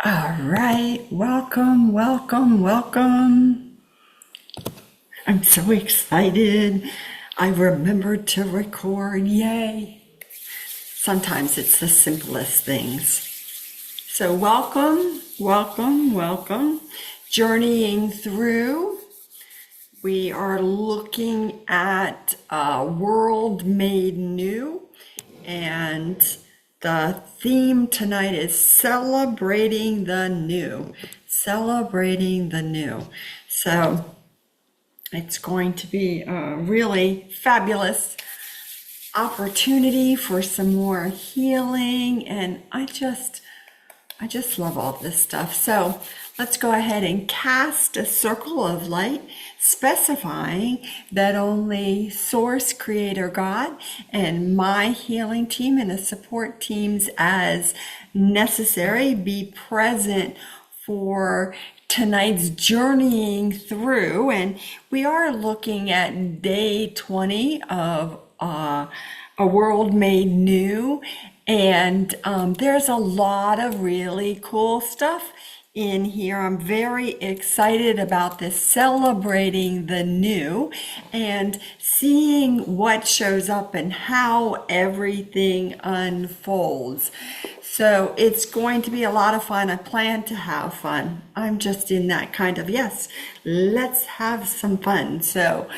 All right, welcome, welcome, welcome. I'm so excited. I remembered to record, yay. Sometimes it's the simplest things. So welcome, welcome, welcome. Journeying through, we are looking at a world made new, and the theme tonight is celebrating the new. Celebrating the new. So it's going to be a really fabulous opportunity for some more healing, and I just love all this stuff. So let's go ahead and cast a circle of light, specifying that only Source, Creator, God, and my healing team and the support teams as necessary be present for tonight's journeying through. And we are looking at day 20 of A World Made New. And there's a lot of really cool stuff in here. I'm very excited about this, celebrating the new and seeing what shows up and how everything unfolds. So it's going to be a lot of fun. I plan to have fun. I'm just in that kind of, yes, let's have some fun. So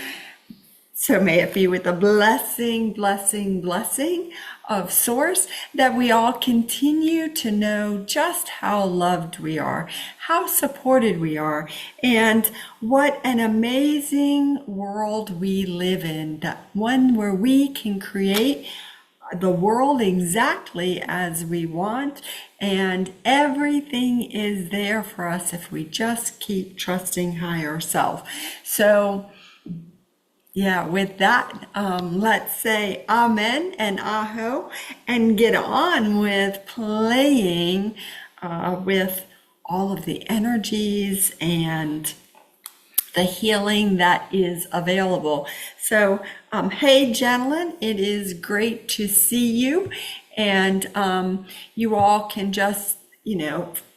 may it be with the blessing, blessing, blessing of Source that we all continue to know just how loved we are, how supported we are, and what an amazing world we live in, that one where we can create the world exactly as we want, and everything is there for us if we just keep trusting higher self. So yeah, with that, let's say amen and aho and get on with playing with all of the energies and the healing that is available. So, hey, gentlemen, it is great to see you. And you all can just,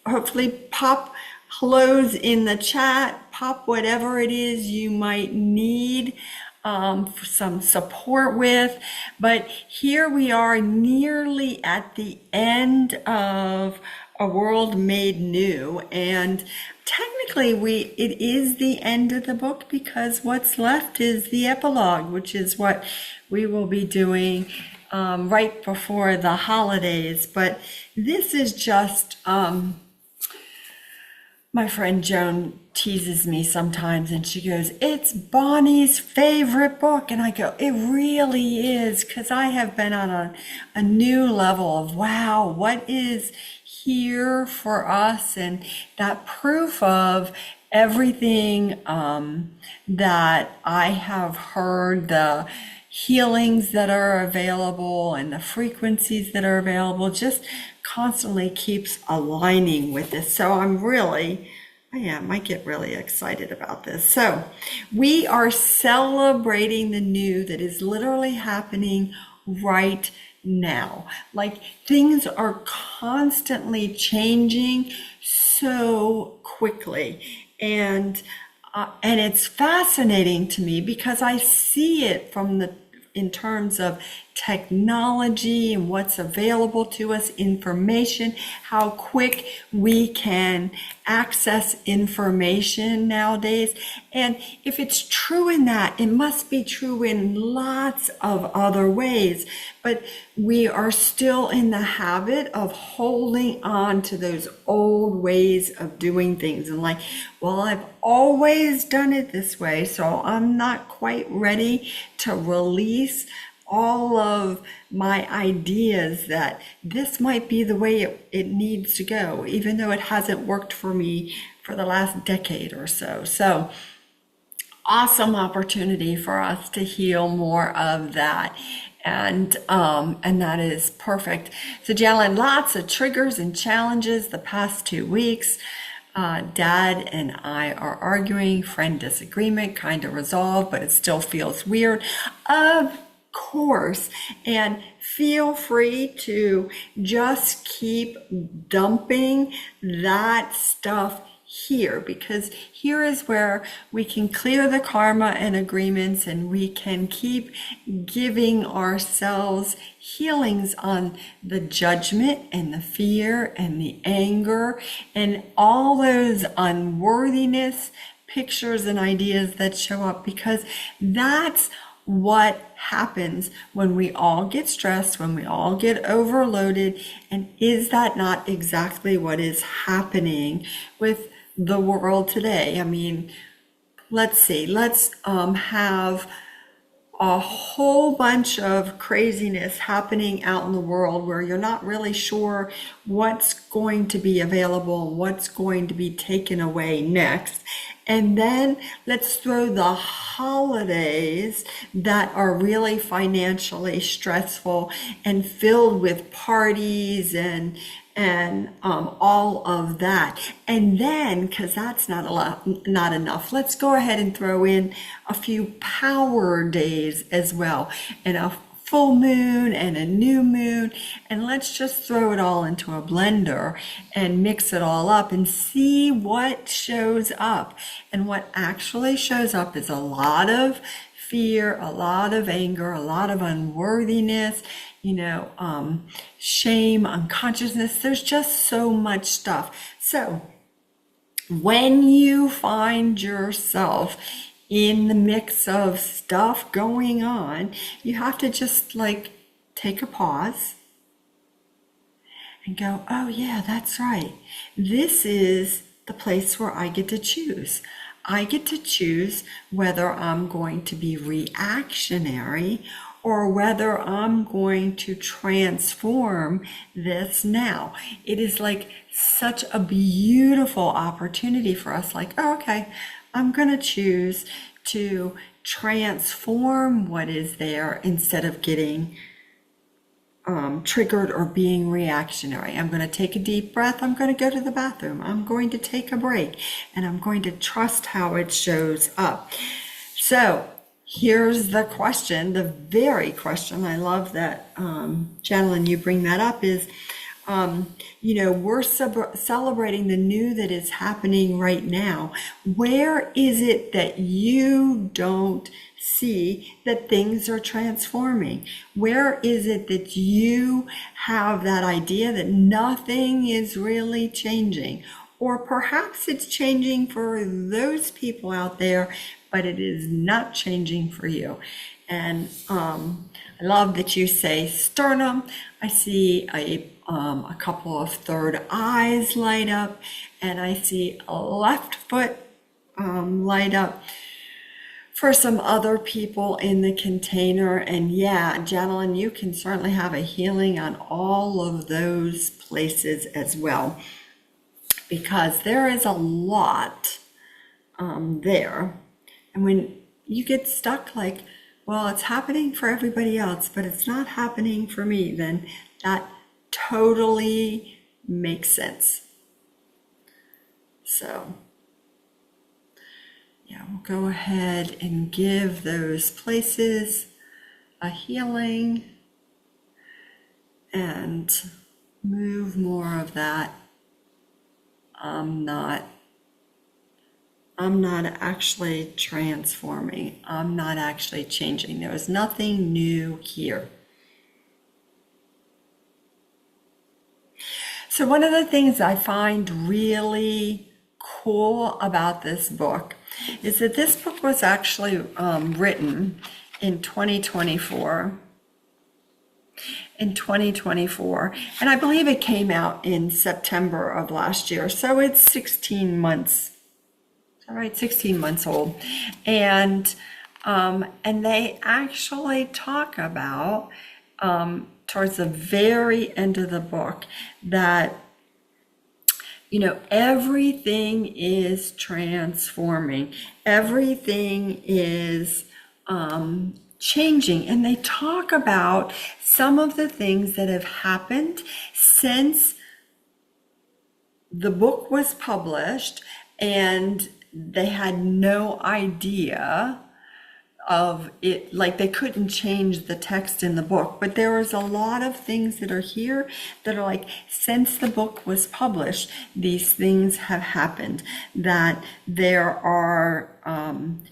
hopefully pop hellos in the chat, pop whatever it is you might need for some support with. But here we are nearly at the end of A World Made New, and technically it is the end of the book, because what's left is the epilogue, which is what we will be doing right before the holidays. But this is just my friend Joan teases me sometimes and she goes, "It's Bonnie's favorite book." And I go, "It really is," because I have been on a new level of, wow, what is here for us, and that proof of everything that I have heard, the healings that are available and the frequencies that are available, just constantly keeps aligning with this. So I get really excited about this. So we are celebrating the new that is literally happening right now. Like, things are constantly changing so quickly. And it's fascinating to me because I see it in terms of technology and what's available to us, information, how quick we can access information nowadays. And if it's true in that, it must be true in lots of other ways. But we are still in the habit of holding on to those old ways of doing things. And like, well, I've always done it this way, so I'm not quite ready to release all of my ideas that this might be the way it needs to go, even though it hasn't worked for me for the last decade or so. So awesome opportunity for us to heal more of that. And that is perfect. So Jalen, lots of triggers and challenges the past 2 weeks. Dad and I are arguing, friend disagreement, kind of resolved, but it still feels weird. Of course. And feel free to just keep dumping that stuff here, because here is where we can clear the karma and agreements, and we can keep giving ourselves healings on the judgment and the fear and the anger and all those unworthiness pictures and ideas that show up, because that's what happens when we all get stressed, when we all get overloaded. And is that not exactly what is happening with the world today? I mean, let's have a whole bunch of craziness happening out in the world where you're not really sure what's going to be available and what's going to be taken away next. And then let's throw the holidays that are really financially stressful and filled with parties and all of that. And then, because that's not enough, let's go ahead and throw in a few power days as well, and a full moon and a new moon, and let's just throw it all into a blender and mix it all up and see what shows up. And what actually shows up is a lot of fear, a lot of anger, a lot of unworthiness, shame, unconsciousness. There's just so much stuff. So when you find yourself in the mix of stuff going on, you have to just take a pause and go, oh yeah, that's right. This is the place where I get to choose. I get to choose whether I'm going to be reactionary or whether I'm going to transform this now. It is such a beautiful opportunity for us. Oh, okay, I'm going to choose to transform what is there instead of getting triggered or being reactionary. I'm going to take a deep breath. I'm going to go to the bathroom. I'm going to take a break, and I'm going to trust how it shows up. So here's the question, the very question. I love that, Janelyn, you bring that up, is, we're celebrating the new that is happening right now. Where is it that you don't see that things are transforming? Where is it that you have that idea that nothing is really changing? Or perhaps it's changing for those people out there, but it is not changing for you. And I love that you say sternum. I see a couple of third eyes light up, and I see a left foot light up for some other people in the container. And yeah, Janelyn, you can certainly have a healing on all of those places as well, because there is a lot there. And when you get stuck well, it's happening for everybody else, but it's not happening for me, then that totally makes sense. So yeah, we'll go ahead and give those places a healing and move more of that. I'm not actually transforming. I'm not actually changing. There is nothing new here. So one of the things I find really cool about this book is that this book was actually written in 2024. And I believe it came out in September of last year. So it's 16 months. All right, 16 months old. And they actually talk about towards the very end of the book that everything is transforming, everything is changing. And they talk about some of the things that have happened since the book was published, and they had no idea of it, like they couldn't change the text in the book, but there was a lot of things that are here that are like, since the book was published, these things have happened, that there are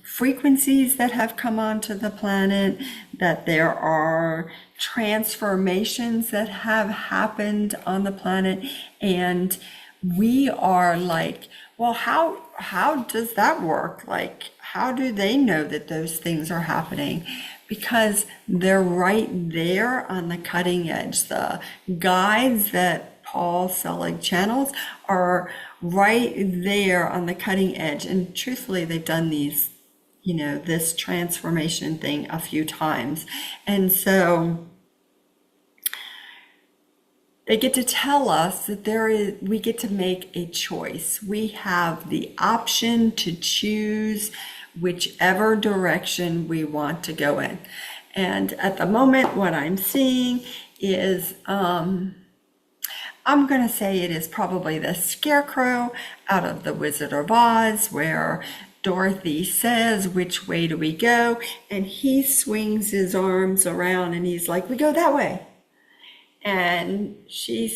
frequencies that have come onto the planet, that there are transformations that have happened on the planet, and we are like, well, how does that work? Like, how do they know that those things are happening? Because they're right there on the cutting edge. The guides that Paul Selig channels are right there on the cutting edge. And truthfully, they've done these, this transformation thing a few times. And so they get to tell us that we get to make a choice. We have the option to choose whichever direction we want to go in. And at the moment, what I'm seeing is, I'm going to say it is probably the Scarecrow out of The Wizard of Oz, where Dorothy says, which way do we go? And he swings his arms around and he's like, we go that way. And she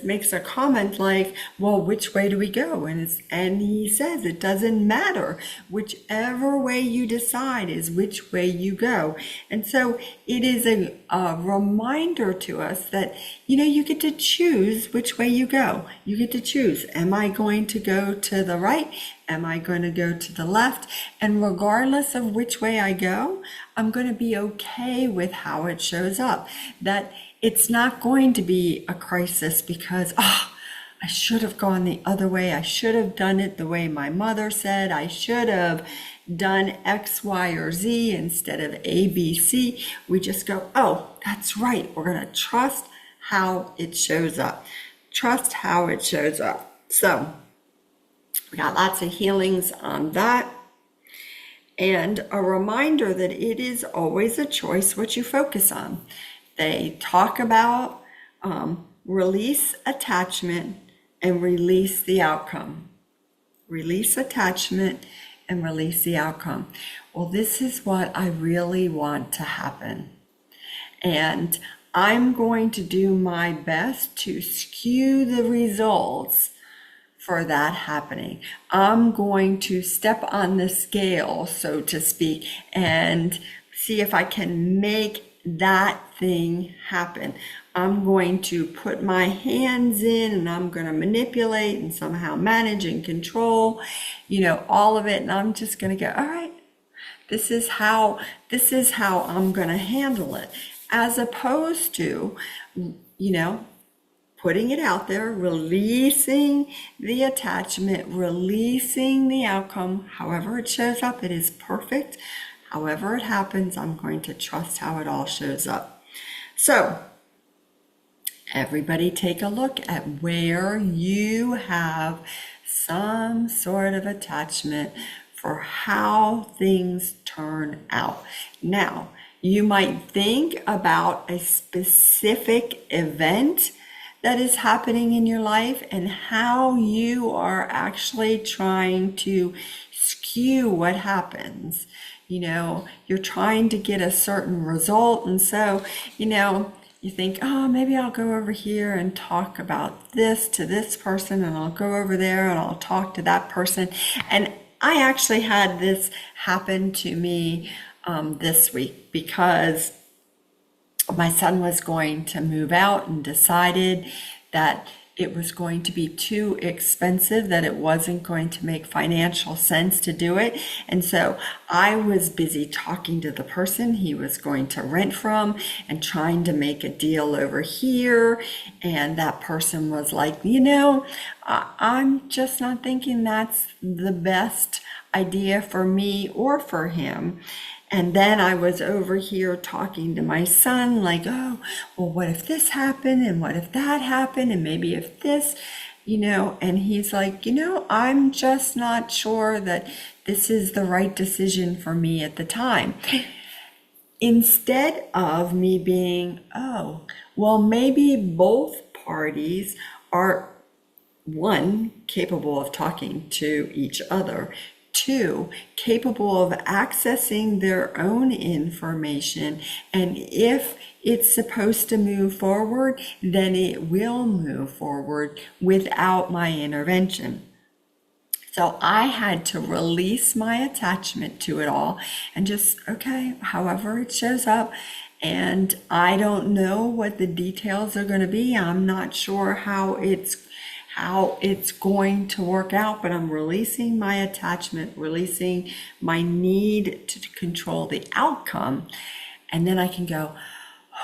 makes a comment like, well, which way do we go? And he says, it doesn't matter. Whichever way you decide is which way you go. And so it is a reminder to us that, you get to choose which way you go. You get to choose. Am I going to go to the right? Am I going to go to the left? And regardless of which way I go, I'm going to be okay with how it shows up. That it's not going to be a crisis because, I should have gone the other way. I should have done it the way my mother said. I should have done X, Y, or Z instead of A, B, C. We just go, oh, that's right. We're going to trust how it shows up. Trust how it shows up. So we got lots of healings on that. And a reminder that it is always a choice what you focus on. They talk about release attachment and release the outcome. Release attachment and release the outcome. Well, this is what I really want to happen. And I'm going to do my best to skew the results for that happening. I'm going to step on the scale, so to speak, and see if I can make that thing happen. I'm going to put my hands in and I'm going to manipulate and somehow manage and control, all of it. And I'm just going to go, all right, this is how I'm going to handle it, as opposed to, putting it out there, releasing the attachment, releasing the outcome. However it shows up, it is perfect. However it happens, I'm going to trust how it all shows up. So everybody take a look at where you have some sort of attachment for how things turn out. Now, you might think about a specific event that is happening in your life and how you are actually trying to skew what happens. You're trying to get a certain result. And so, you think, oh, maybe I'll go over here and talk about this to this person, and I'll go over there and I'll talk to that person. And I actually had this happen to me this week because my son was going to move out and decided that it was going to be too expensive, that it wasn't going to make financial sense to do it. And so I was busy talking to the person he was going to rent from and trying to make a deal over here. And that person was like, I'm just not thinking that's the best idea for me or for him. And then I was over here talking to my son like, oh, well, what if this happened? And what if that happened? And maybe if this, and he's like, I'm just not sure that this is the right decision for me at the time. Instead of me being, oh, well, maybe both parties are, one, capable of talking to each other, Two, capable of accessing their own information. And if it's supposed to move forward, then it will move forward without my intervention. So I had to release my attachment to it all and just, okay, however it shows up. And I don't know what the details are going to be. I'm not sure how it's going to work out, but I'm releasing my attachment, releasing my need to control the outcome. And then I can go,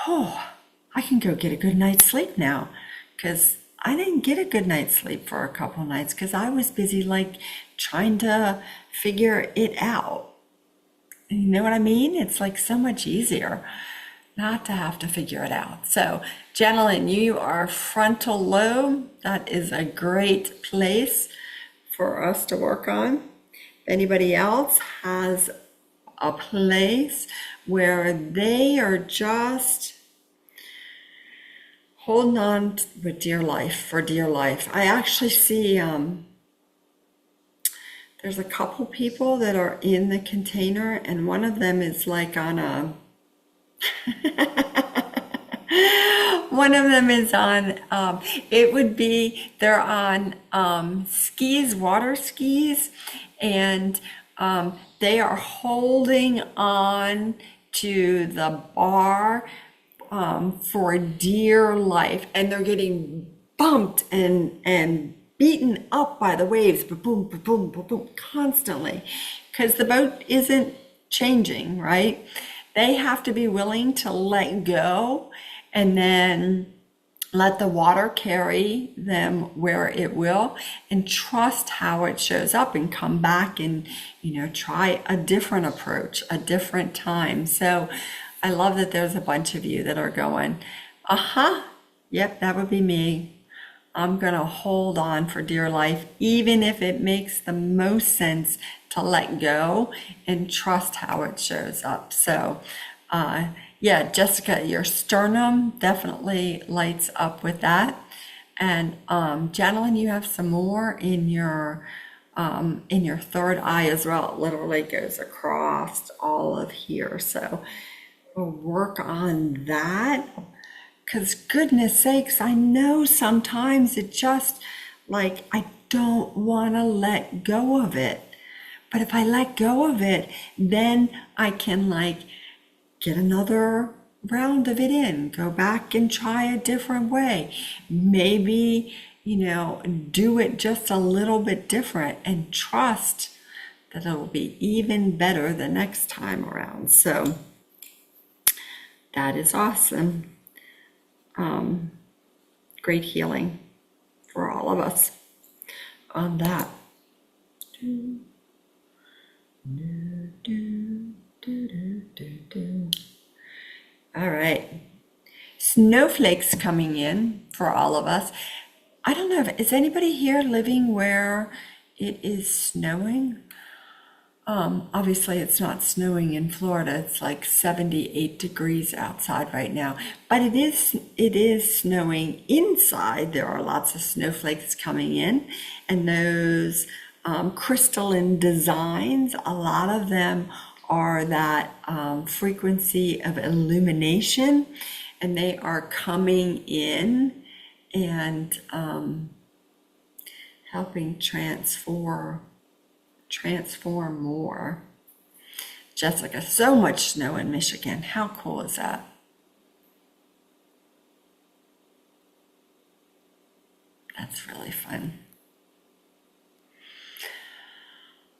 oh, I can go get a good night's sleep now, because I didn't get a good night's sleep for a couple nights because I was busy like trying to figure it out. You know what I mean? It's like so much easier not to have to figure it out. So, gentlemen, you are frontal lobe. That is a great place for us to work on. If anybody else has a place where they are just holding on with for dear life. I actually see there's a couple people that are in the container, and one of them is like on a one of them is on they're on skis, water skis, and they are holding on to the bar for dear life, and they're getting bumped and beaten up by the waves, boom, boom, boom, boom, constantly, because the boat isn't changing, right? They have to be willing to let go and then let the water carry them where it will, and trust how it shows up, and come back and, try a different approach, a different time. So I love that there's a bunch of you that are going, yep, that would be me. I'm going to hold on for dear life, even if it makes the most sense to let go and trust how it shows up. So, yeah, Jessica, your sternum definitely lights up with that. And Janelyn, you have some more in your third eye as well. It literally goes across all of here. So we'll work on that. Because goodness sakes, I know sometimes it just like, I don't want to let go of it. But if I let go of it, then I can get another round of it in, go back and try a different way. Maybe, do it just a little bit different and trust that it'll be even better the next time around. So that is awesome. Great healing for all of us on that. All right. Snowflakes coming in for all of us. I don't know, is anybody here living where it is snowing? Obviously it's not snowing in Florida. It's like 78 degrees outside right now, but it is snowing inside. There are lots of snowflakes coming in, and those crystalline designs, a lot of them are that frequency of illumination, and they are coming in and helping transform more. Jessica, so much snow in Michigan. How cool is that? That's really fun.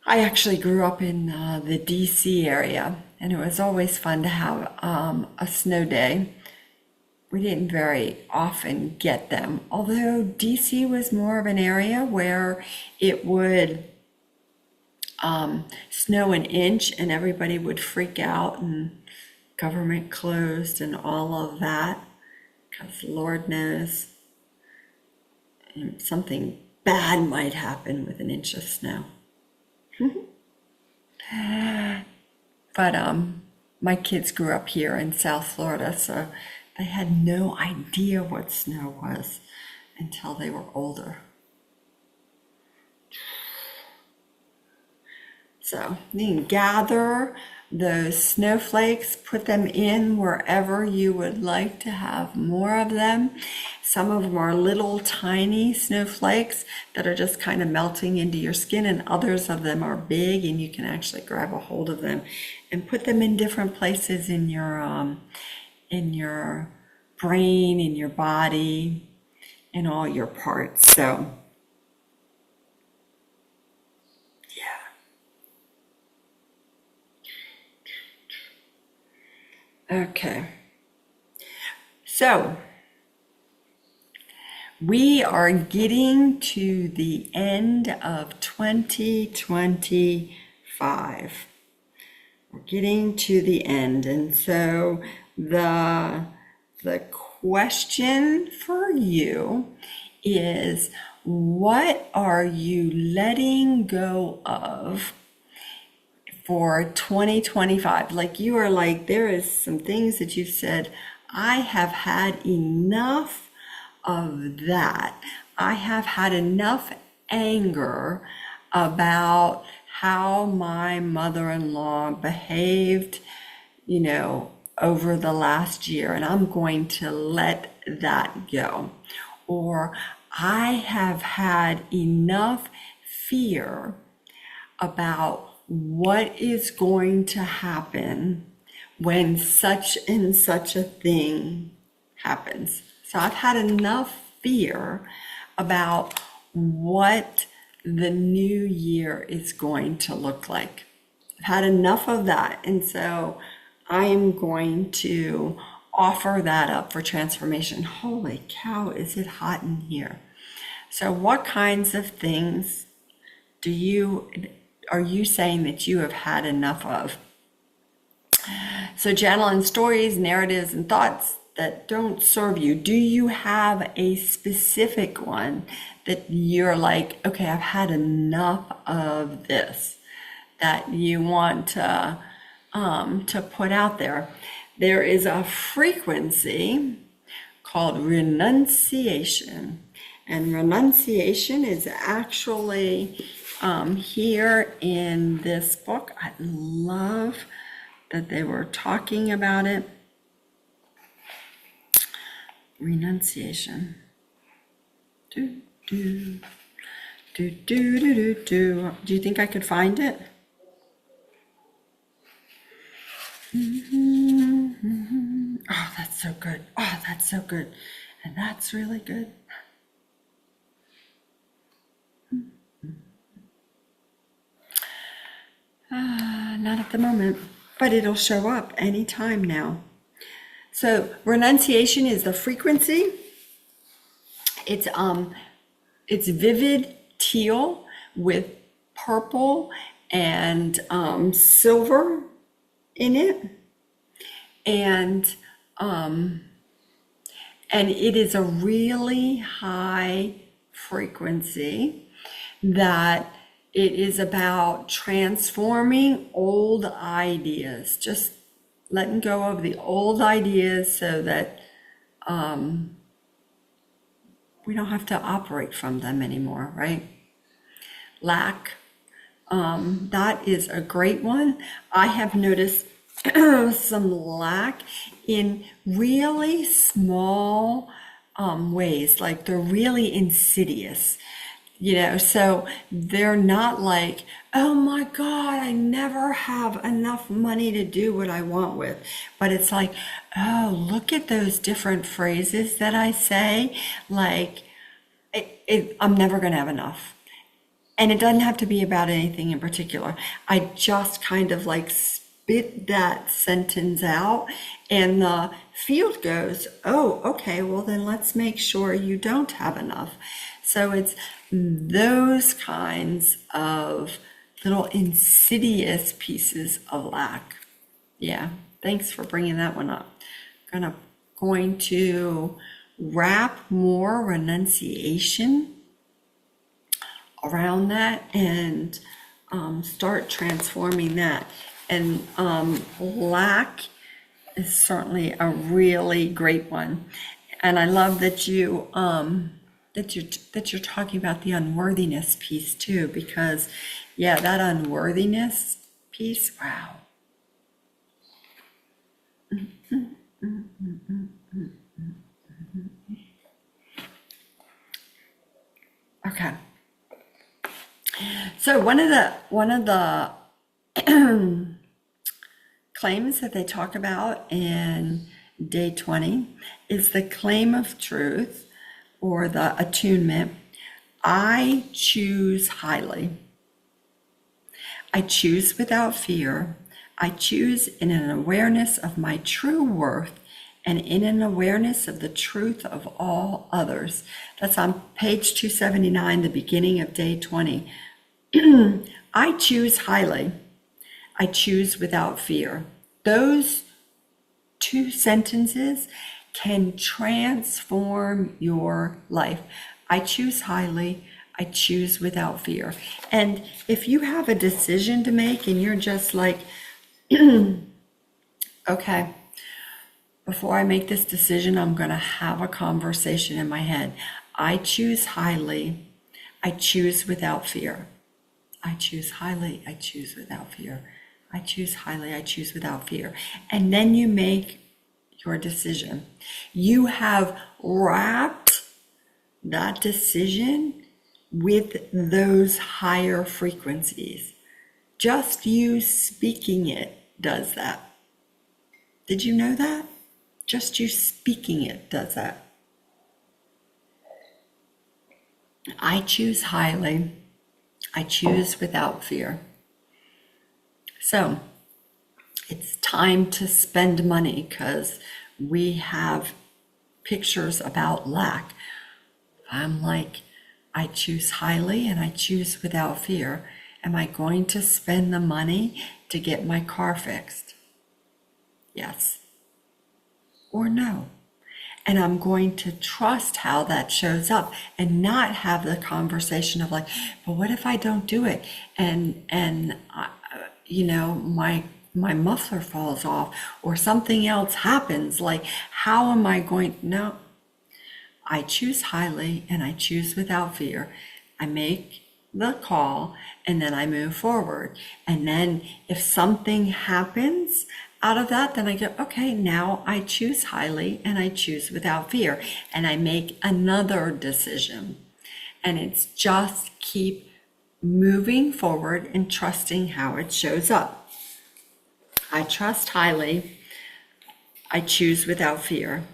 I actually grew up in the DC area, and it was always fun to have a snow day. We didn't very often get them, although DC was more of an area where it would snow an inch and everybody would freak out and government closed and all of that, because Lord knows something bad might happen with an inch of snow. But my kids grew up here in South Florida, so they had no idea what snow was until they were older. So you can gather those snowflakes, put them in wherever you would like to have more of them. Some of them are little tiny snowflakes that are just kind of melting into your skin, and others of them are big and you can actually grab a hold of them and put them in different places in your brain, in your body, in all your parts. So okay, so we are getting to the end of 2025. We're getting to the end, and so the question for you is, what are you letting go of for 2025? Like, you are like, there is some things that you've said, I have had enough of that. I have had enough anger about how my mother-in-law behaved, over the last year, and I'm going to let that go. Or I have had enough fear about what is going to happen when such and such a thing happens. So I've had enough fear about what the new year is going to look like. I've had enough of that. And so I am going to offer that up for transformation. Holy cow, is it hot in here? So what kinds of things are you saying that you have had enough of? So channel in stories, narratives, and thoughts that don't serve you. Do you have a specific one that you're like, okay, I've had enough of this, that you want to put out there? There is a frequency called renunciation. And renunciation is actually here in this book. I love that they were talking about it. Renunciation. Do you think I could find it? Oh, that's so good. Oh, that's so good. And that's really good. Not at the moment, but it'll show up anytime now. So renunciation is the frequency. It's vivid teal with purple and silver in it, and it is a really high frequency that it is about transforming old ideas, just letting go of the old ideas so that we don't have to operate from them anymore, right? Lack, that is a great one. I have noticed some lack in really small ways, like they're really insidious. So they're not like, oh my God, I never have enough money to do what I want with. But it's like, oh, look at those different phrases that I say. Like, I'm never going to have enough. And it doesn't have to be about anything in particular. I just kind of like spit that sentence out, and the field goes, oh, okay, well then let's make sure you don't have enough. So it's those kinds of little insidious pieces of lack. Yeah, thanks for bringing that one up. Going to wrap more renunciation around that and start transforming that. And lack is certainly a really great one. And I love that you that you're talking about the unworthiness piece too, because yeah, that unworthiness piece, wow. Okay. So one of the claims that they talk about in day 20 is the claim of truth, or the attunement. I choose highly. I choose without fear. I choose in an awareness of my true worth and in an awareness of the truth of all others. That's on page 279, the beginning of day 20. I choose highly. I choose without fear. Those two sentences can transform your life. I choose highly. I choose without fear. And if you have a decision to make and you're just like, okay, before I make this decision, I'm going to have a conversation in my head. I choose highly. I choose without fear. I choose highly. I choose without fear. I choose highly. I choose without fear. And then you make your decision. You have wrapped that decision with those higher frequencies. Just you speaking it does that. Did you know that? Just you speaking it does that. I choose highly. I choose without fear. So it's time to spend money, because we have pictures about lack. I'm like, I choose highly and I choose without fear. Am I going to spend the money to get my car fixed? Yes or no? And I'm going to trust how that shows up and not have the conversation of like, but what if I don't do it? And my muffler falls off or something else happens. Like, how am I going? No, I choose highly and I choose without fear. I make the call and then I move forward. And then if something happens out of that, then I go, okay, now I choose highly and I choose without fear. And I make another decision. And it's just keep moving forward and trusting how it shows up. I trust highly. I choose without fear.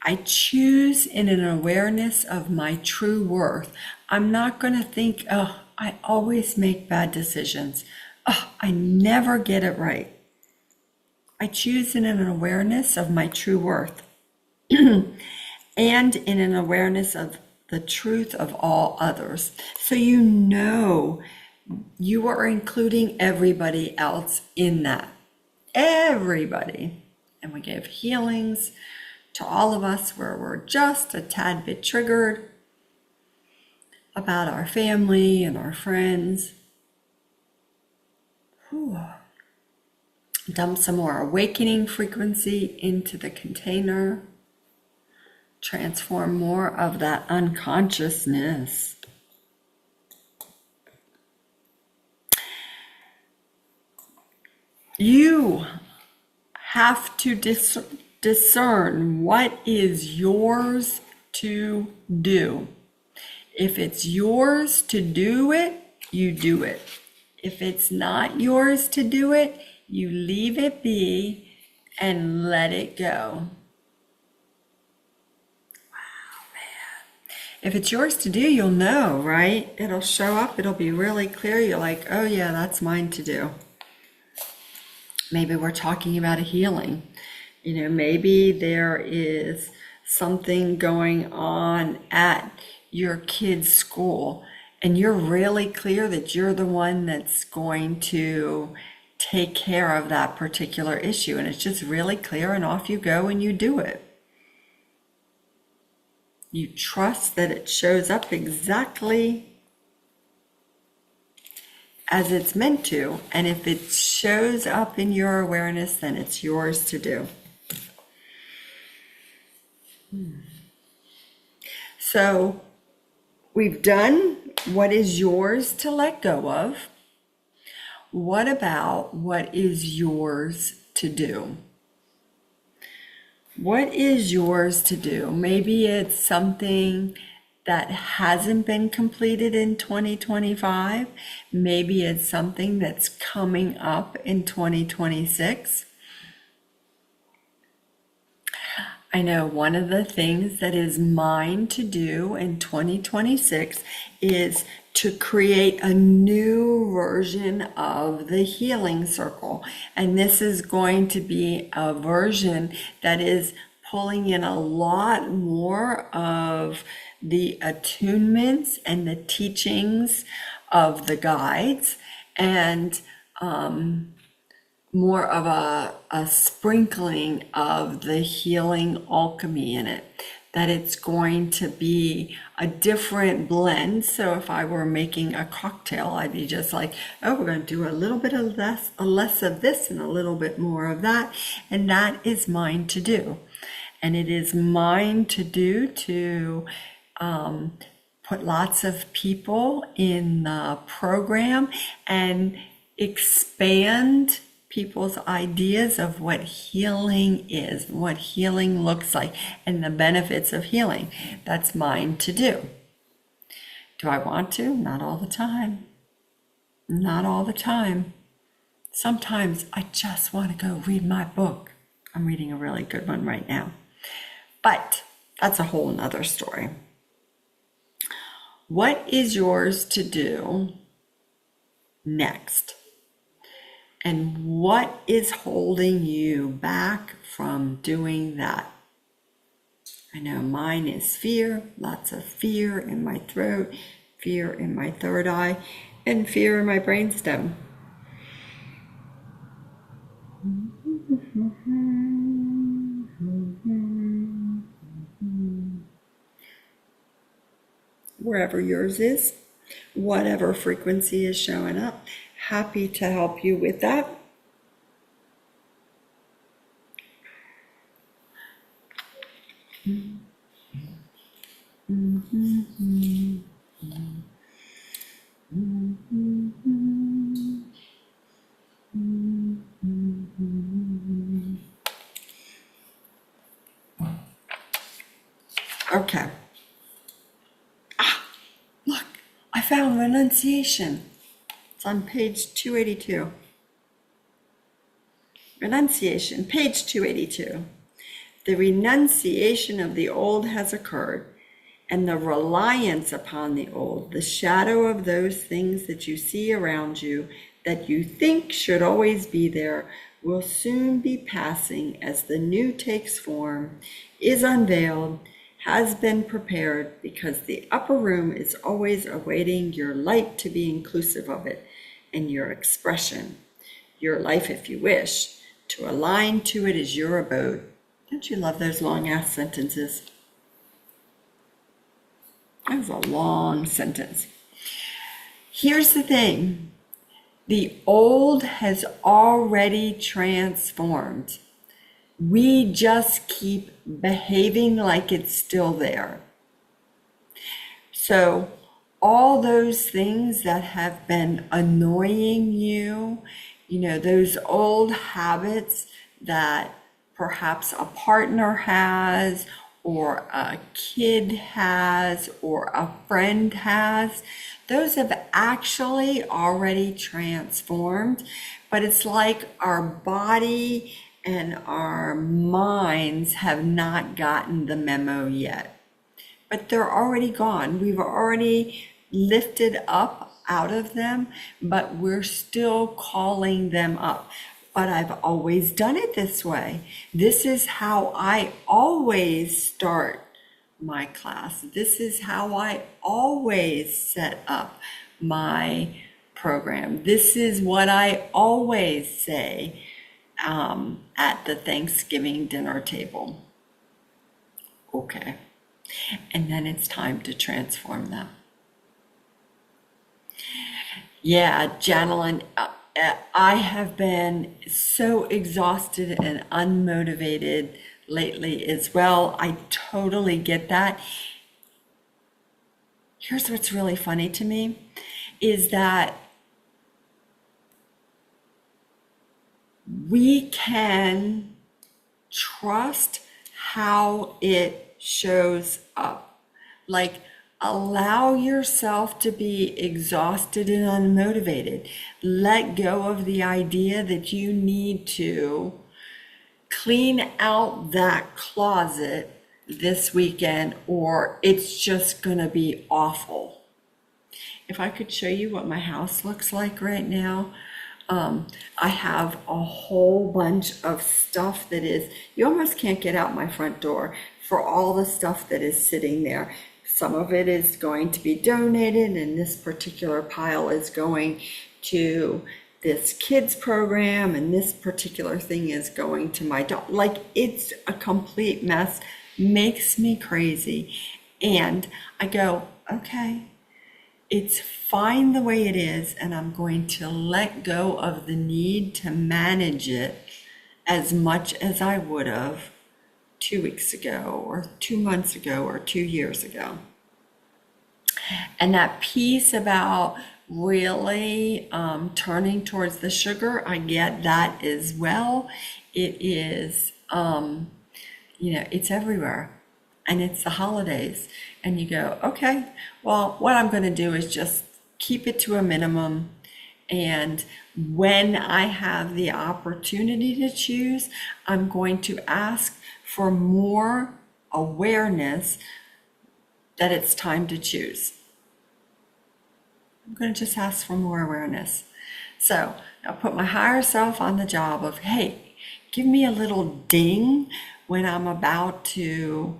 I choose in an awareness of my true worth. I'm not going to think, oh, I always make bad decisions. Oh, I never get it right. I choose in an awareness of my true worth and in an awareness of the truth of all others. So you know you are including everybody else in that. Everybody. And we gave healings to all of us where we're just a tad bit triggered about our family and our friends. Whew. Dump some more awakening frequency into the container. Transform more of that unconsciousness. You have to discern what is yours to do. If it's yours to do it, you do it. If it's not yours to do it, you leave it be and let it go. Wow, man. If it's yours to do, you'll know, right? It'll show up. It'll be really clear. You're like, oh yeah, that's mine to do. Maybe we're talking about a healing. Maybe there is something going on at your kid's school and you're really clear that you're the one that's going to take care of that particular issue. And it's just really clear, and off you go and you do it. You trust that it shows up exactly as it's meant to. And if it shows up in your awareness, then it's yours to do. So we've done what is yours to let go of. What about what is yours to do? What is yours to do? Maybe it's something that hasn't been completed in 2025. Maybe it's something that's coming up in 2026. I know one of the things that is mine to do in 2026 is to create a new version of the healing circle. And this is going to be a version that is pulling in a lot more of the attunements and the teachings of the guides, and more of a sprinkling of the healing alchemy in it. That it's going to be a different blend. So if I were making a cocktail, I'd be just like, oh, we're going to do a little bit of less of this and a little bit more of that. And that is mine to do. And it is mine to do to put lots of people in the program and expand people's ideas of what healing is, what healing looks like, and the benefits of healing. That's mine to do. Do I want to? Not all the time. Not all the time. Sometimes I just want to go read my book. I'm reading a really good one right now. But that's a whole nother story. What is yours to do next? And what is holding you back from doing that? I know mine is fear, lots of fear in my throat, fear in my third eye, and fear in my brainstem. Wherever yours is, whatever frequency is showing up, happy to help you with that. Okay. Look, I found renunciation. It's on page 282. Renunciation, page 282. The renunciation of the old has occurred, and the reliance upon the old, the shadow of those things that you see around you that you think should always be there, will soon be passing as the new takes form, is unveiled, has been prepared, because the upper room is always awaiting your light to be inclusive of it, and your expression, your life if you wish, to align to it as your abode. Don't you love those long ass sentences? That was a long sentence. Here's the thing. The old has already transformed. We just keep behaving like it's still there. So all those things that have been annoying you, those old habits that perhaps a partner has, or a kid has, or a friend has, those have actually already transformed. But it's like our body and our minds have not gotten the memo yet. But they're already gone. We've already lifted up out of them, but we're still calling them up. But I've always done it this way. This is how I always start my class. This is how I always set up my program. This is what I always say at the Thanksgiving dinner table. Okay. And then it's time to transform them. Yeah, Janelyn, I have been so exhausted and unmotivated lately as well. I totally get that. Here's what's really funny to me is that we can trust how it shows up. Like, allow yourself to be exhausted and unmotivated. Let go of the idea that you need to clean out that closet this weekend or it's just going to be awful. If I could show you what my house looks like right now, I have a whole bunch of stuff that is, you almost can't get out my front door for all the stuff that is sitting there. Some of it is going to be donated, and this particular pile is going to this kids program, and this particular thing is going to my dog. Like, it's a complete mess, makes me crazy. And I go, okay, it's fine the way it is, and I'm going to let go of the need to manage it as much as I would have 2 weeks ago or 2 months ago or 2 years ago. And that piece about really turning towards the sugar, I get that as well. It is, it's everywhere. And it's the holidays. And you go, okay, well, what I'm going to do is just keep it to a minimum. And when I have the opportunity to choose, I'm going to ask for more awareness that it's time to choose. I'm going to just ask for more awareness. So I'll put my higher self on the job of, hey, give me a little ding when I'm about to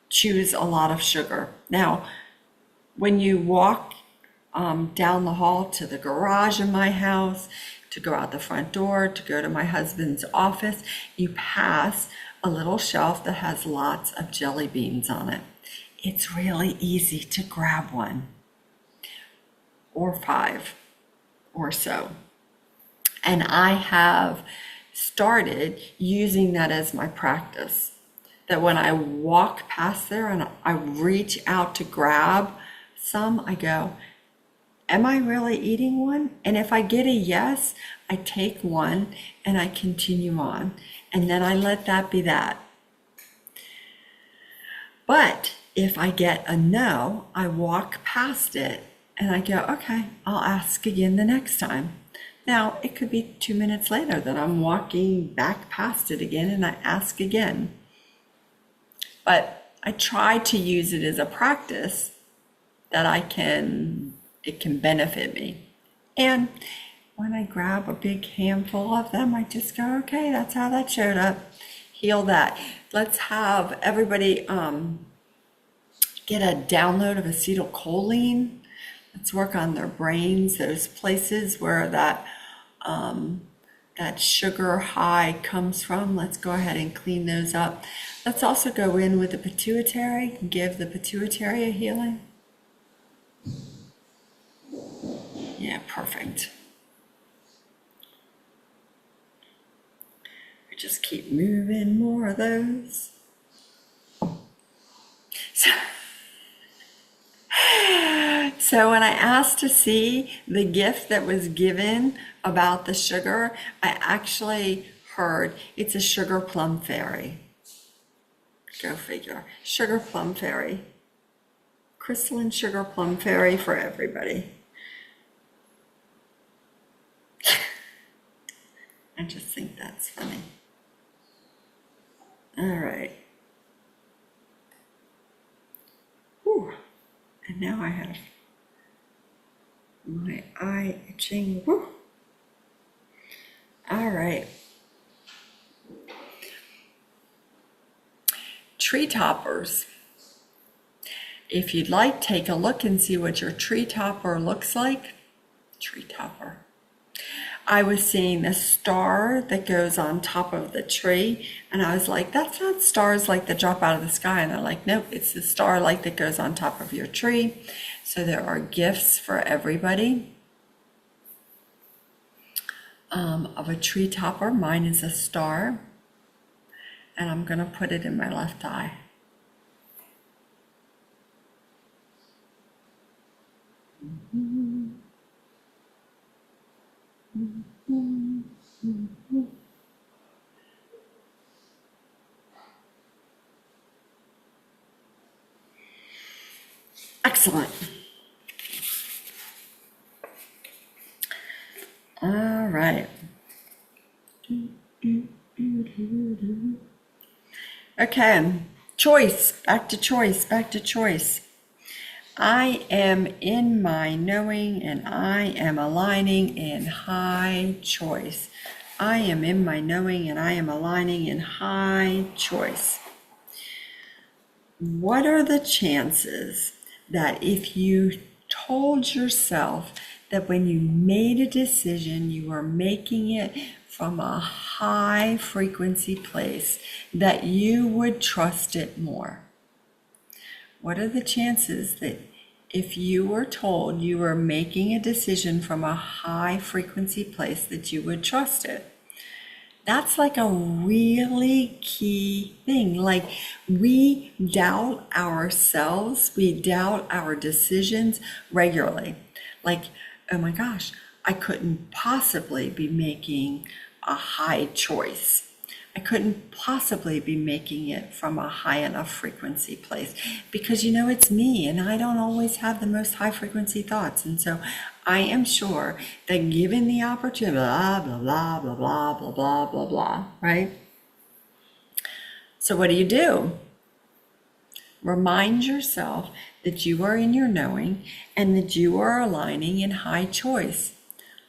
choose a lot of sugar. Now, when you walk down the hall to the garage in my house, to go out the front door, to go to my husband's office, you pass a little shelf that has lots of jelly beans on it. It's really easy to grab one or 5 or so. And I have started using that as my practice. That when I walk past there and I reach out to grab some, I go, am I really eating one? And if I get a yes, I take one and I continue on. And then I let that be that. But if I get a no, I walk past it and I go, okay, I'll ask again the next time. Now, it could be 2 minutes later that I'm walking back past it again and I ask again. But I try to use it as a practice that it can benefit me. And when I grab a big handful of them, I just go, okay, that's how that showed up. Heal that. Let's have everybody get a download of acetylcholine. Let's work on their brains, those places where that sugar high comes from. Let's go ahead and clean those up. Let's also go in with the pituitary, give the pituitary a healing. Yeah, perfect. We just keep moving more of those. So when I asked to see the gift that was given about the sugar, I actually heard it's a sugar plum fairy. Go figure. Sugar plum fairy. Crystalline sugar plum fairy for everybody. I just think that's funny. All right. Whew. And now I have my eye itching. Whew. All right. Tree toppers. If you'd like, take a look and see what your tree topper looks like. Tree topper. I was seeing the star that goes on top of the tree, and I was like, that's not stars like that drop out of the sky. And they're like, nope, it's the starlight that goes on top of your tree. So there are gifts for everybody of a tree topper. Mine is a star, and I'm going to put it in my left eye. Excellent. All right. Okay. Choice. Back to choice. Back to choice. I am in my knowing and I am aligning in high choice. I am in my knowing and I am aligning in high choice. What are the chances that if you told yourself that when you made a decision, you were making it from a high frequency place, that you would trust it more? What are the chances that if you were told you were making a decision from a high frequency place, that you would trust it? That's like a really key thing. Like, we doubt ourselves, we doubt our decisions regularly. Like, oh my gosh, I couldn't possibly be making a high choice. I couldn't possibly be making it from a high enough frequency place, because it's me and I don't always have the most high frequency thoughts. And so I am sure that given the opportunity, blah, blah, blah, blah, blah, blah, blah, blah, blah, right? So what do? Remind yourself that you are in your knowing and that you are aligning in high choice.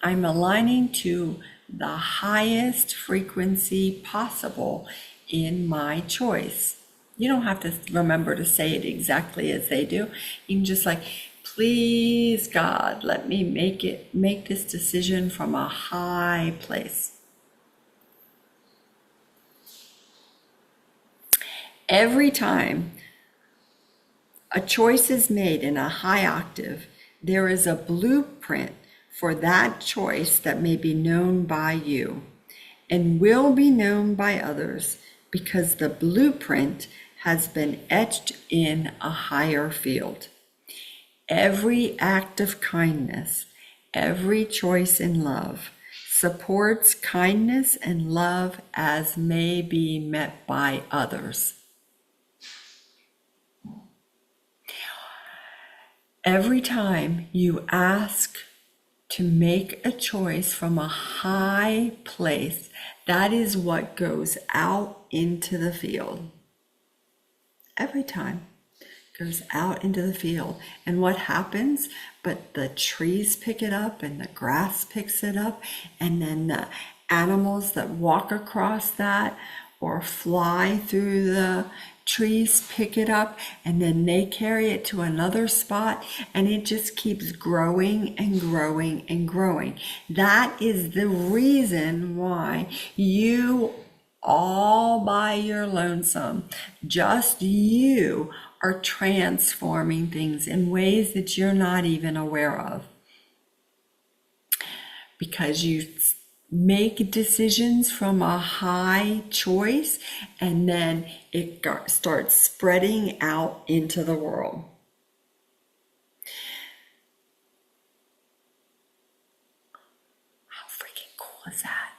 I'm aligning to the highest frequency possible in my choice. You don't have to remember to say it exactly as they do. You can just like, please God, let me make this decision from a high place. Every time a choice is made in a high octave, there is a blueprint for that choice that may be known by you and will be known by others, because the blueprint has been etched in a higher field. Every act of kindness, every choice in love supports kindness and love as may be met by others. Every time you ask to make a choice from a high place, that is what goes out into the field. Every time it goes out into the field. And what happens? But the trees pick it up and the grass picks it up, and then the animals that walk across that or fly through the trees pick it up, and then they carry it to another spot, and it just keeps growing and growing and growing. That is the reason why you, all by your lonesome, just you, are transforming things in ways that you're not even aware of. Because you make decisions from a high choice, and then it starts spreading out into the world. How freaking cool is that?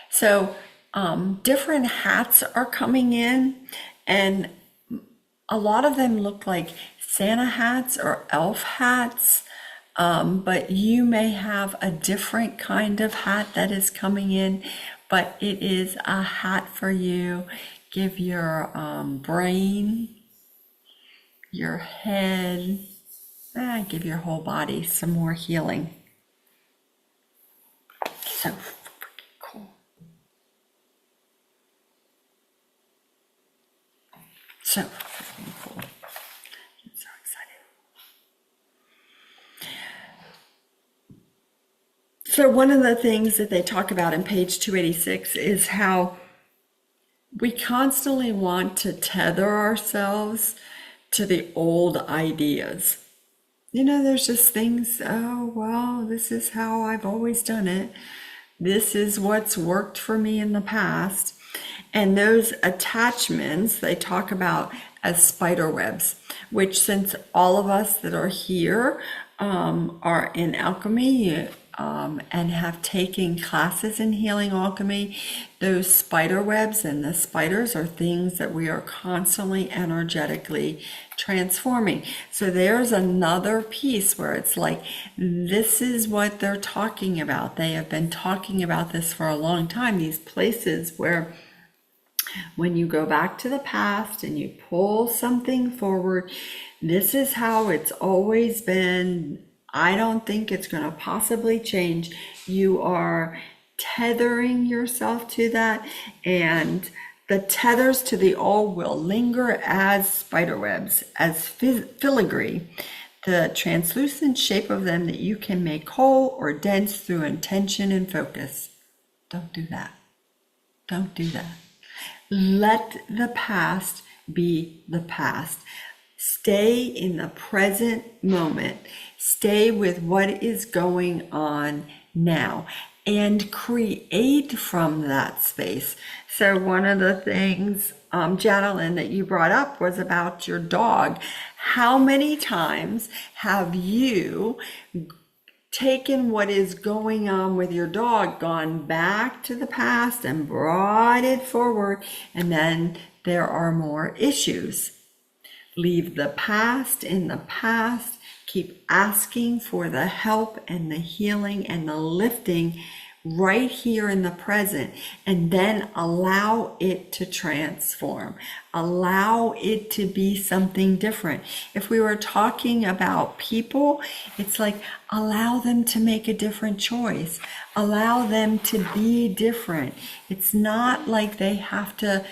So different hats are coming in, and a lot of them look like Santa hats or elf hats. But you may have a different kind of hat that is coming in, but it is a hat for you. Give your brain, your head, give your whole body some more healing. So freaking cool. So freaking cool. I'm so excited. So one of the things that they talk about in page 286 is how we constantly want to tether ourselves to the old ideas. There's just things, oh, well, this is how I've always done it. This is what's worked for me in the past. And those attachments they talk about as spider webs, which since all of us that are here are in alchemy and have taken classes in healing alchemy, those spider webs and the spiders are things that we are constantly energetically transforming. So there's another piece where it's like, this is what they're talking about. They have been talking about this for a long time, these places where when you go back to the past and you pull something forward, this is how it's always been. I don't think it's going to possibly change. You are tethering yourself to that, and the tethers to the all will linger as spiderwebs, as filigree, the translucent shape of them that you can make whole or dense through intention and focus. Don't do that. Don't do that. Let the past be the past. Stay in the present moment. Stay with what is going on now and create from that space. So one of the things, Jadalyn, that you brought up was about your dog. How many times have you taken what is going on with your dog, gone back to the past and brought it forward, and then there are more issues? Leave the past in the past. Keep asking for the help and the healing and the lifting right here in the present, and then allow it to transform. Allow it to be something different. If we were talking about people, it's like, allow them to make a different choice. Allow them to be different. It's not like they have to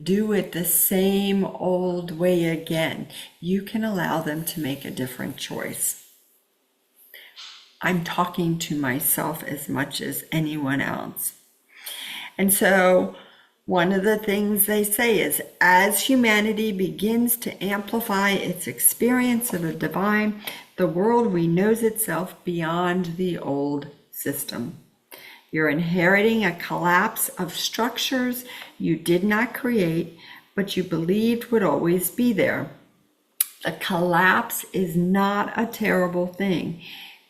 do it the same old way again. You can allow them to make a different choice. I'm talking to myself as much as anyone else. And so one of the things they say is, as humanity begins to amplify its experience of the divine, the world reknows itself beyond the old system. You're inheriting a collapse of structures you did not create, but you believed would always be there. The collapse is not a terrible thing.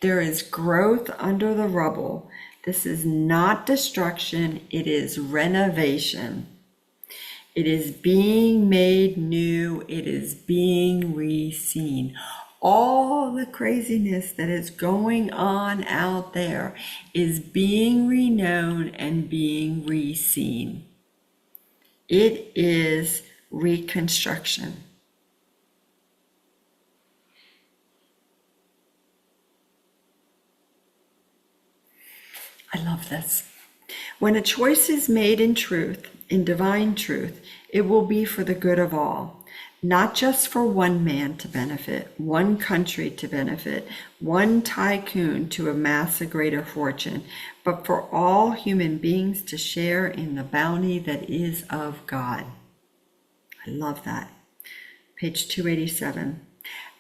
There is growth under the rubble. This is not destruction, it is renovation. It is being made new, it is being re-seen. All the craziness that is going on out there is being reknown and being re-seen. It is reconstruction. I love this. When a choice is made in truth, in divine truth, it will be for the good of all, not just for one man to benefit, one country to benefit, one tycoon to amass a greater fortune, but for all human beings to share in the bounty that is of God. I love that. Page 287.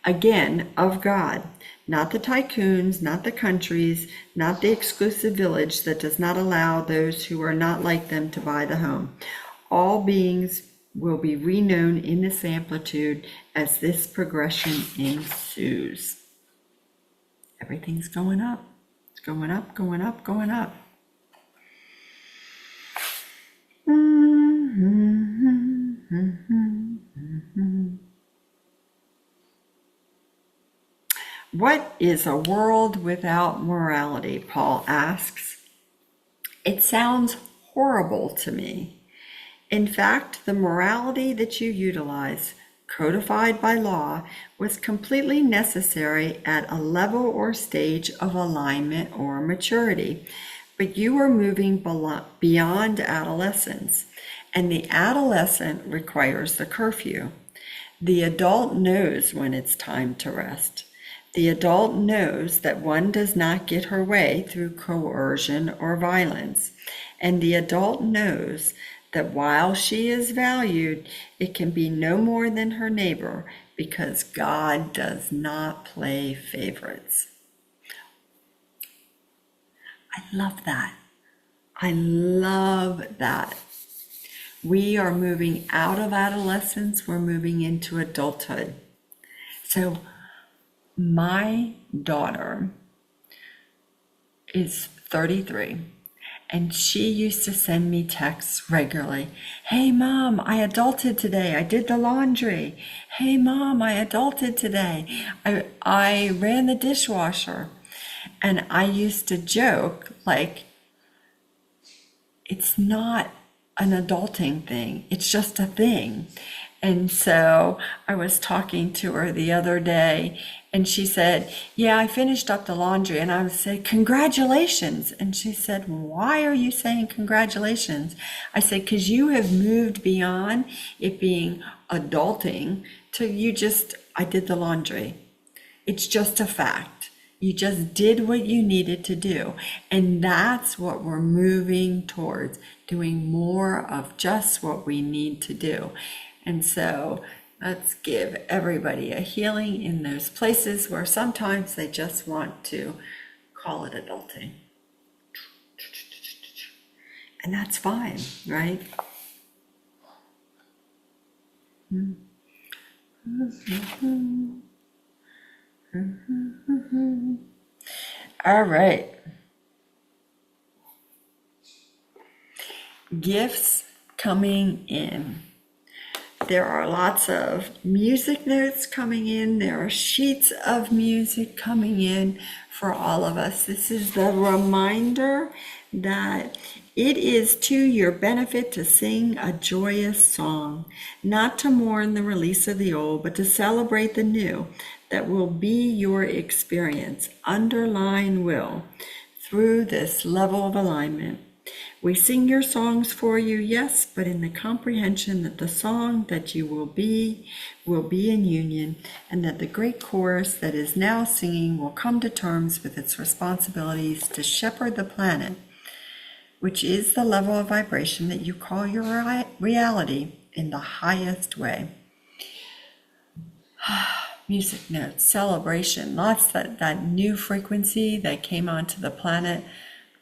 Again, of God. Not the tycoons, not the countries, not the exclusive village that does not allow those who are not like them to buy the home. All beings will be reknown in this amplitude as this progression ensues. Everything's going up. It's going up, going up, going up. What is a world without morality? Paul asks. It sounds horrible to me. In fact, the morality that you utilize, codified by law, was completely necessary at a level or stage of alignment or maturity. But you are moving beyond adolescence, and the adolescent requires the curfew. The adult knows when it's time to rest. The adult knows that one does not get her way through coercion or violence, and the adult knows that while she is valued, it can be no more than her neighbor, because God does not play favorites. I love that. I love that. We are moving out of adolescence, we're moving into adulthood. So my daughter is 33, and she used to send me texts regularly. Hey mom, I adulted today. I did the laundry. Hey mom, I adulted today. I ran the dishwasher. And I used to joke, like, it's not an adulting thing, it's just a thing. And so I was talking to her the other day, and she said, yeah, I finished up the laundry. And I would say, congratulations. And she said, why are you saying congratulations? I said, because you have moved beyond it being adulting to I did the laundry. It's just a fact. You just did what you needed to do. And that's what we're moving towards, doing more of just what we need to do. And so let's give everybody a healing in those places where sometimes they just want to call it adulting. And that's fine, right? All right. Gifts coming in. There are lots of music notes coming in. There are sheets of music coming in for all of us. This is the reminder that it is to your benefit to sing a joyous song, not to mourn the release of the old, but to celebrate the new that will be your experience. Underline will through this level of alignment. We sing your songs for you, yes, but in the comprehension that the song that you will be in union, and that the great chorus that is now singing will come to terms with its responsibilities to shepherd the planet, which is the level of vibration that you call your reality in the highest way. Music notes, celebration, lots that new frequency that came onto the planet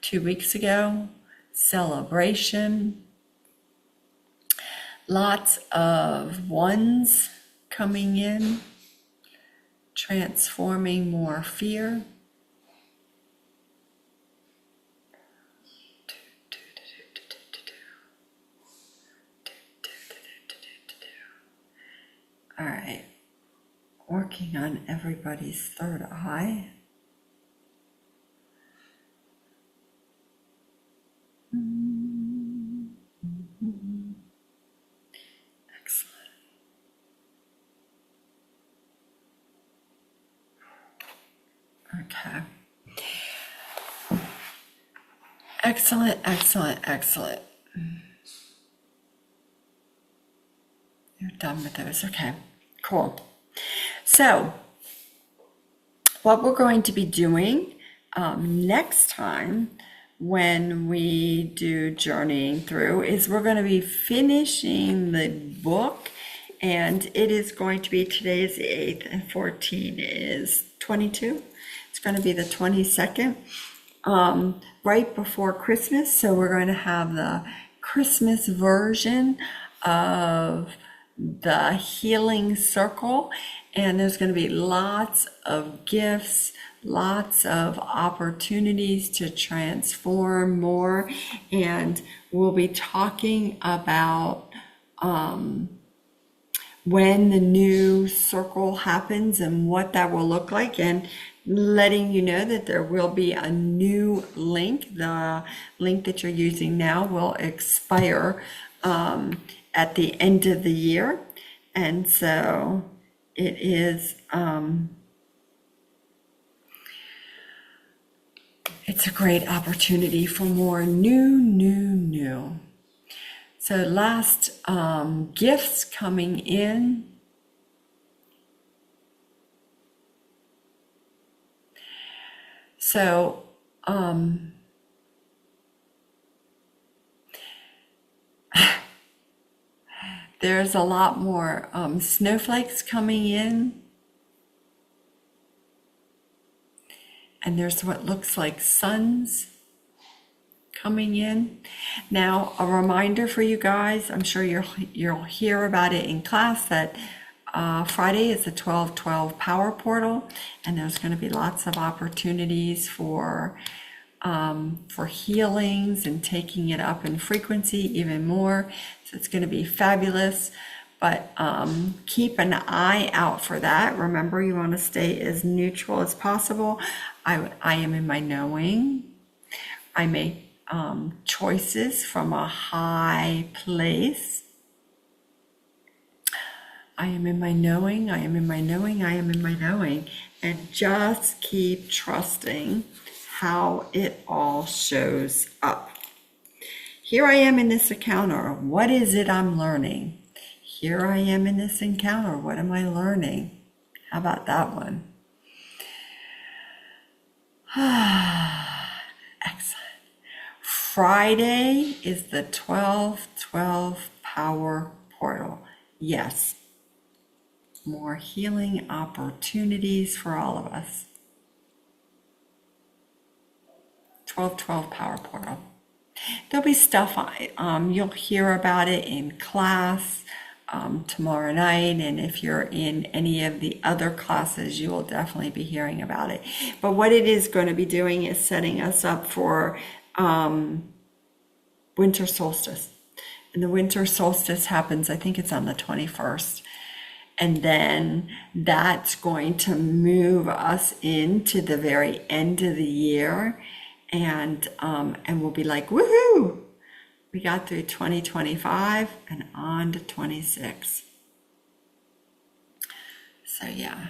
2 weeks ago. Celebration, lots of ones coming in, transforming more fear. All right, working on everybody's third eye. Excellent. Okay. Excellent, excellent, excellent. You're done with those. Okay, cool. So, what we're going to be doing next time when we do journeying through is we're going to be finishing the book, and it is going to be, today is the 8th and 14 is 22. It's going to be the 22nd, right before Christmas. So we're going to have the Christmas version of the healing circle, and there's going to be lots of gifts, lots of opportunities to transform more, and we'll be talking about when the new circle happens and what that will look like, and letting you know that there will be a new link. The link that you're using now will expire at the end of the year, and so it is it's a great opportunity for more new. So last gifts coming in. So there's a lot more snowflakes coming in, and there's what looks like suns coming in. Now, a reminder for you guys, I'm sure you'll hear about it in class, that Friday is the 12/12 power portal, and there's going to be lots of opportunities for healings and taking it up in frequency even more. So it's going to be fabulous. But keep an eye out for that. Remember, you want to stay as neutral as possible. I am in my knowing. I make choices from a high place. I am in my knowing. I am in my knowing. I am in my knowing. And just keep trusting how it all shows up. Here I am in this encounter. What is it I'm learning? Here I am in this encounter. What am I learning? How about that one? Excellent. Friday is the 12/12 power portal. Yes. More healing opportunities for all of us. 12/12 power portal. There'll be stuff, you'll hear about it in class tomorrow night, and if you're in any of the other classes, you will definitely be hearing about it. But what it is going to be doing is setting us up for winter solstice. And the winter solstice happens, I think it's on the 21st. And then that's going to move us into the very end of the year. And we'll be like, woohoo! We got through 2025 and on to 26. So yeah,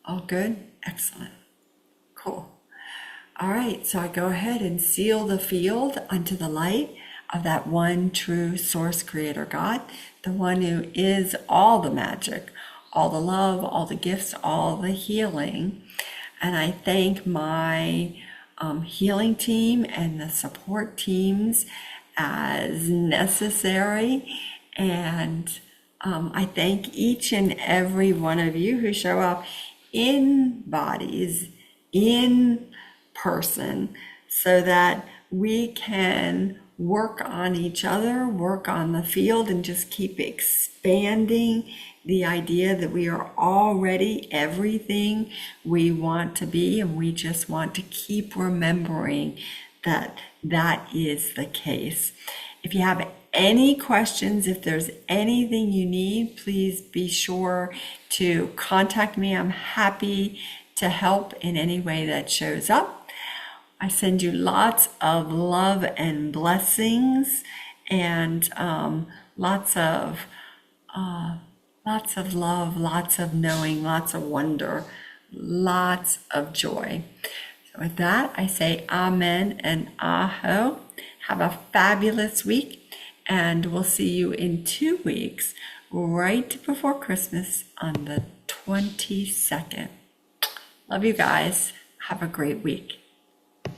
all good? Excellent. Cool. All right, so I go ahead and seal the field unto the light of that one true source creator God, the one who is all the magic, all the love, all the gifts, all the healing. And I thank my healing team and the support teams as necessary. And I thank each and every one of you who show up in bodies, in person, so that we can work on each other, work on the field, and just keep expanding the idea that we are already everything we want to be, and we just want to keep remembering that that is the case. If you have any questions, if there's anything you need, please be sure to contact me. I'm happy to help in any way that shows up. I send you lots of love and blessings, and lots of love, lots of knowing, lots of wonder, lots of joy. So with that, I say amen and aho. Have a fabulous week, and we'll see you in 2 weeks, right before Christmas on the 22nd. Love you guys. Have a great week.